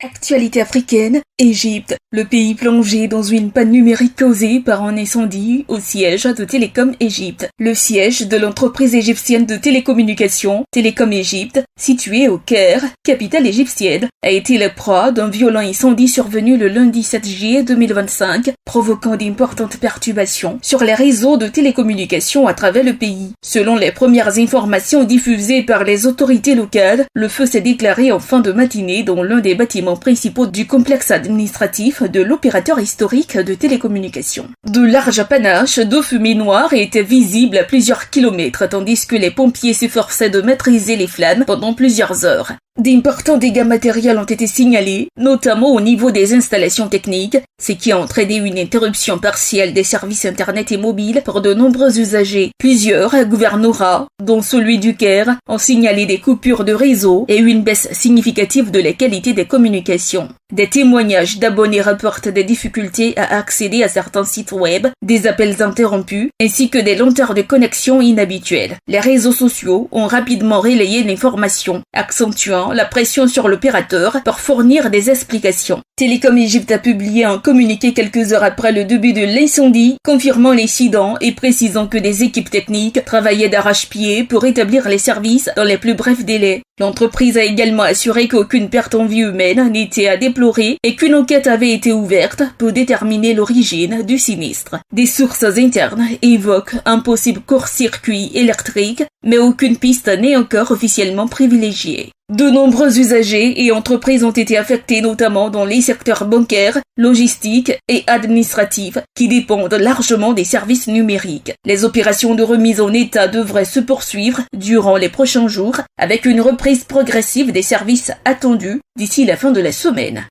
Actualité africaine, Égypte, le pays plongé dans une panne numérique causée par un incendie au siège de Télécom Égypte. Le siège de l'entreprise égyptienne de télécommunications, Télécom Égypte, situé au Caire, capitale égyptienne, a été la proie d'un violent incendie survenu le lundi 7 juillet 2025, provoquant d'importantes perturbations sur les réseaux de télécommunications à travers le pays. Selon les premières informations diffusées par les autorités locales, le feu s'est déclaré en fin de matinée dans l'un des bâtiments principaux du complexe administratif de l'opérateur historique de télécommunications. De larges panaches de fumée noire étaient visibles à plusieurs kilomètres tandis que les pompiers s'efforçaient de maîtriser les flammes pendant plusieurs heures. D'importants dégâts matériels ont été signalés, notamment au niveau des installations techniques, ce qui a entraîné une interruption partielle des services internet et mobiles pour de nombreux usagers. Plusieurs gouvernorats, dont celui du Caire, ont signalé des coupures de réseau et une baisse significative de la qualité des communications. Des témoignages d'abonnés rapportent des difficultés à accéder à certains sites web, des appels interrompus, ainsi que des lenteurs de connexion inhabituelles. Les réseaux sociaux ont rapidement relayé l'information, accentuant la pression sur l'opérateur pour fournir des explications. Télécom Égypte a publié un communiqué quelques heures après le début de l'incendie, confirmant l'incident et précisant que des équipes techniques travaillaient d'arrache-pied pour rétablir les services dans les plus brefs délais. L'entreprise a également assuré qu'aucune perte en vie humaine n'était à déplorer et qu'une enquête avait été ouverte pour déterminer l'origine du sinistre. Des sources internes évoquent un possible court-circuit électrique, mais aucune piste n'est encore officiellement privilégiée. De nombreux usagers et entreprises ont été affectés, notamment dans les secteurs bancaires, logistiques et administratifs, qui dépendent largement des services numériques. Les opérations de remise en état devraient se poursuivre durant les prochains jours, avec une reprise progressive des services attendus d'ici la fin de la semaine.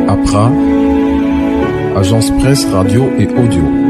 APRA, Agence Presse, Radio et Audio.